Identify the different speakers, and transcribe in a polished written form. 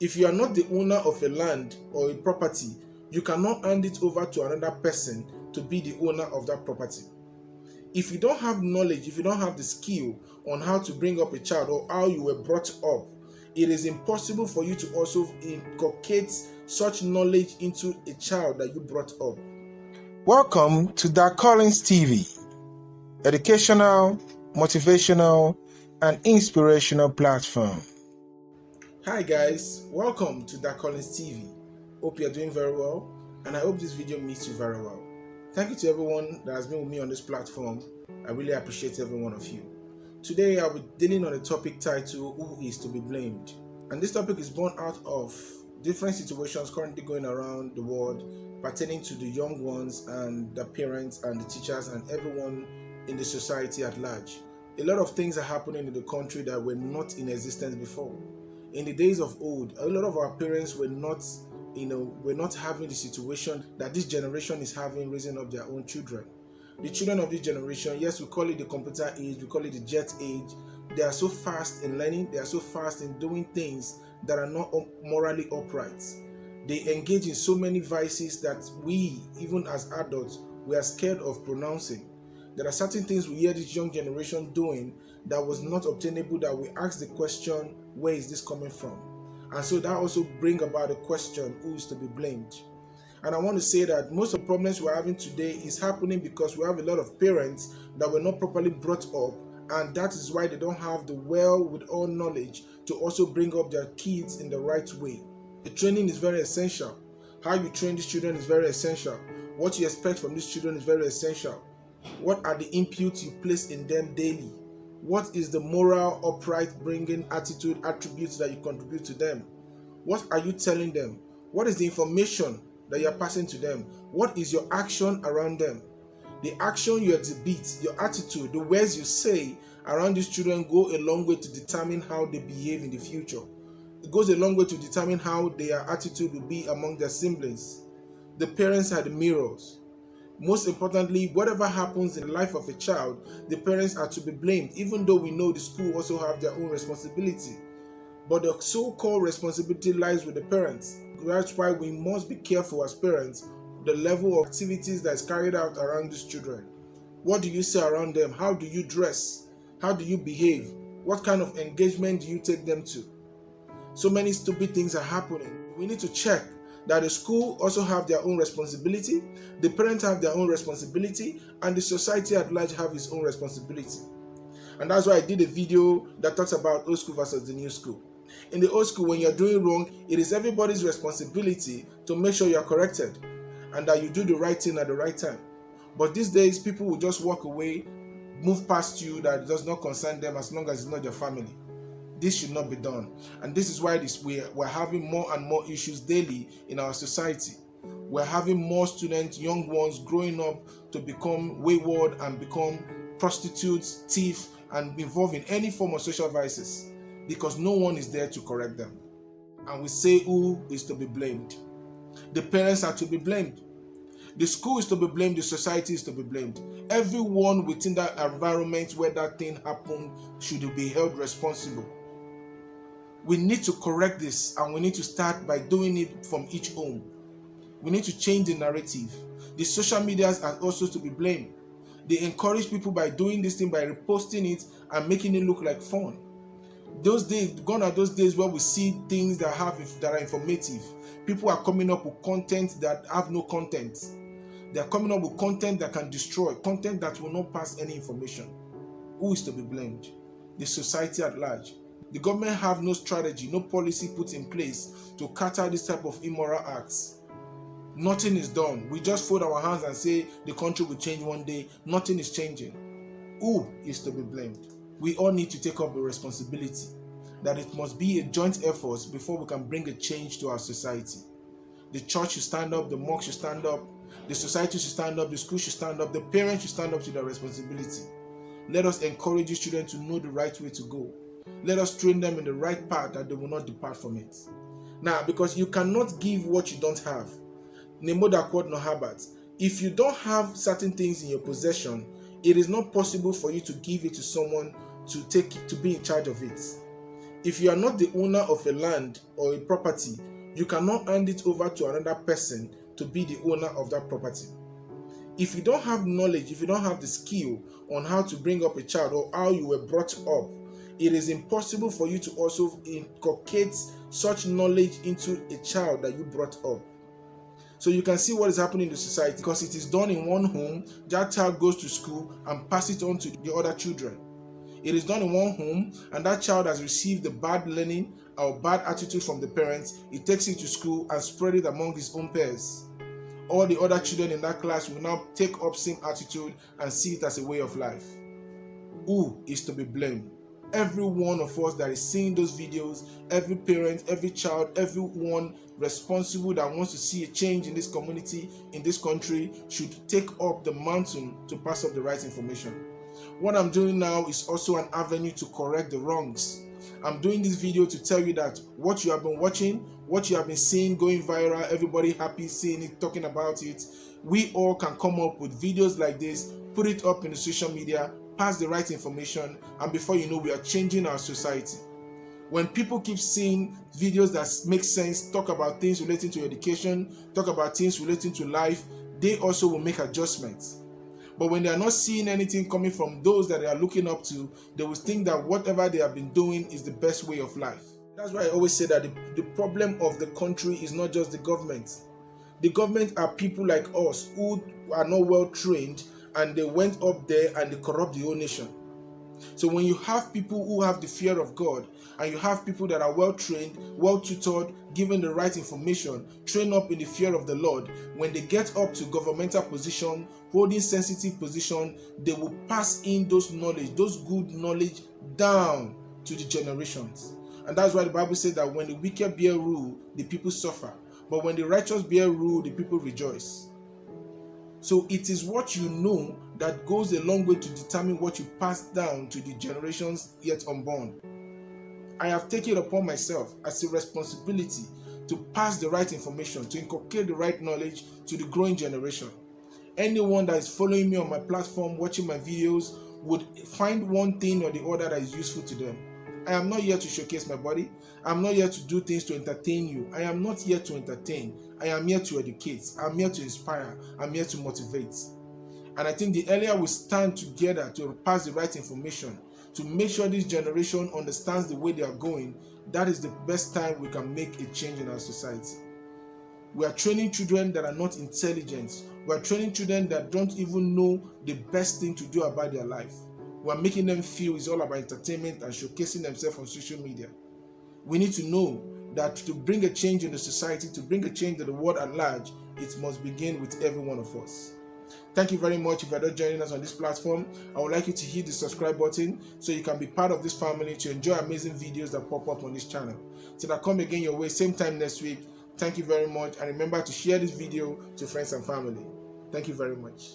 Speaker 1: If you are not the owner of a land or a property, you cannot hand it over to another person to be the owner of that property. If you don't have knowledge, if you don't have the skill on how to bring up a child or how you were brought up, it is impossible for you to also inculcate such knowledge into a child that you brought up. Welcome to dacollins.tv, educational, motivational, and inspirational platform. Hi guys, welcome to dacollins.tv. Hope you're doing very well, and I hope this video meets you very well. Thank you to everyone that has been with me on this platform. I really appreciate every one of you. Today I'll be dealing on a topic titled Who is to be blamed? And this topic is born out of different situations currently going around the world pertaining to the young ones and the parents and the teachers and everyone in the society at large. A lot of things are happening in the country that were not in existence before. In the days of old, a lot of our parents were not having the situation that this generation is having, raising up their own children. The children of this generation, yes, we call it the computer age, we call it the jet age. They are so fast in learning, they are so fast in doing things that are not morally upright. They engage in so many vices that we, even as adults, we are scared of pronouncing. There are certain things we hear this young generation doing that was not obtainable, that we ask the question, where is this coming from? And so that also brings about the question, who is to be blamed? And I want to say that most of the problems we're having today is happening because we have a lot of parents that were not properly brought up, and that is why they don't have the with all knowledge to also bring up their kids in the right way. The training is very essential. How you train these children is very essential. What you expect from these children is very essential. What are the inputs you place in them daily? What is the moral, upright, bringing attitude, attributes that you contribute to them? What are you telling them? What is the information that you are passing to them? What is your action around them? The action you exhibit, your attitude, the words you say around these children go a long way to determine how they behave in the future. It goes a long way to determine how their attitude will be among their siblings. The parents are the mirrors. Most importantly, whatever happens in the life of a child, the parents are to be blamed, even though we know the school also have their own responsibility. But the so-called responsibility lies with the parents. That's why we must be careful as parents, the level of activities that is carried out around these children. What do you say around them? How do you dress? How do you behave? What kind of engagement do you take them to? So many stupid things are happening. We need to check that the school also have their own responsibility, the parents have their own responsibility, and the society at large have its own responsibility. And that's why I did a video that talks about old school versus the new school. In the old school, when you're doing wrong, it is everybody's responsibility to make sure you're corrected and that you do the right thing at the right time. But these days, people will just walk away, move past you, that does not concern them as long as it's not your family. This should not be done. And this is why we're having more and more issues daily in our society. We're having more students, young ones, growing up to become wayward and become prostitutes, thieves, and involved in any form of social vices because no one is there to correct them. And we say who is to be blamed? The parents are to be blamed. The school is to be blamed. The society is to be blamed. Everyone within that environment where that thing happened should be held responsible. We need to correct this, and we need to start by doing it from each home. We need to change the narrative. The social medias are also to be blamed. They encourage people by doing this thing, by reposting it and making it look like fun. Those days, gone are those days where we see things that are informative. People are coming up with content that have no content. They are coming up with content that can destroy, content that will not pass any information. Who is to be blamed? The society at large. The government have no strategy, no policy put in place to counter this type of immoral acts. Nothing is done. We just fold our hands and say the country will change one day. Nothing is changing. Who is to be blamed? We all need to take up the responsibility that it must be a joint effort before we can bring a change to our society. The church should stand up, the mosque should stand up, the society should stand up, the school should stand up, the parents should stand up to their responsibility. Let us encourage these children to know the right way to go. Let us train them in the right path that they will not depart from it. Now, because you cannot give what you don't have. Nemo da quod no habat. If you don't have certain things in your possession, it is not possible for you to give it to someone to be in charge of it. If you are not the owner of a land or a property, you cannot hand it over to another person to be the owner of that property. If you don't have knowledge, if you don't have the skill on how to bring up a child or how you were brought up, it is impossible for you to also inculcate such knowledge into a child that you brought up. So you can see what is happening in the society. Because it is done in one home, that child goes to school and passes it on to the other children. It is done in one home, and that child has received the bad learning or bad attitude from the parents. He takes it to school and spread it among his own peers. All the other children in that class will now take up same attitude and see it as a way of life. Who is to be blamed? Every one of us that is seeing those videos, every parent, every child, everyone responsible that wants to see a change in this community, in this country, should take up the mountain to pass up the right information. What I'm doing now is also an avenue to correct the wrongs. I'm doing this video to tell you that what you have been watching, what you have been seeing going viral, everybody happy seeing it, talking about it, we all can come up with videos like this, put it up in the social media, pass the right information, and before you know, we are changing our society. When people keep seeing videos that make sense, talk about things relating to education, talk about things relating to life, they also will make adjustments. But when they are not seeing anything coming from those that they are looking up to, they will think that whatever they have been doing is the best way of life. That's why I always say that the problem of the country is not just the government. The government are people like us who are not well trained, and they went up there and they corrupt the whole nation. So when you have people who have the fear of God, and you have people that are well trained, well tutored, given the right information, trained up in the fear of the Lord, when they get up to governmental position, holding sensitive position, they will pass in those knowledge, those good knowledge down to the generations. And that's why the Bible says that when the wicked bear rule, the people suffer. But when the righteous bear rule, the people rejoice. So it is what you know that goes a long way to determine what you pass down to the generations yet unborn. I have taken it upon myself as a responsibility to pass the right information, to inculcate the right knowledge to the growing generation. Anyone that is following me on my platform, watching my videos, would find one thing or the other that is useful to them. I am not here to showcase my body. I'm not here to do things to entertain you. I am not here to entertain. I am here to educate. I'm here to inspire. I'm here to motivate. And I think the earlier we stand together to pass the right information, to make sure this generation understands the way they are going, that is the best time we can make a change in our society. We are training children that are not intelligent. We are training children that don't even know the best thing to do about their life. We are making them feel it's all about entertainment and showcasing themselves on social media. We need to know that to bring a change in the society, to bring a change in the world at large, it must begin with every one of us. Thank you very much. If you are not joining us on this platform, I would like you to hit the subscribe button so you can be part of this family to enjoy amazing videos that pop up on this channel. Till I come again your way, same time next week. Thank you very much, and remember to share this video to friends and family. Thank you very much.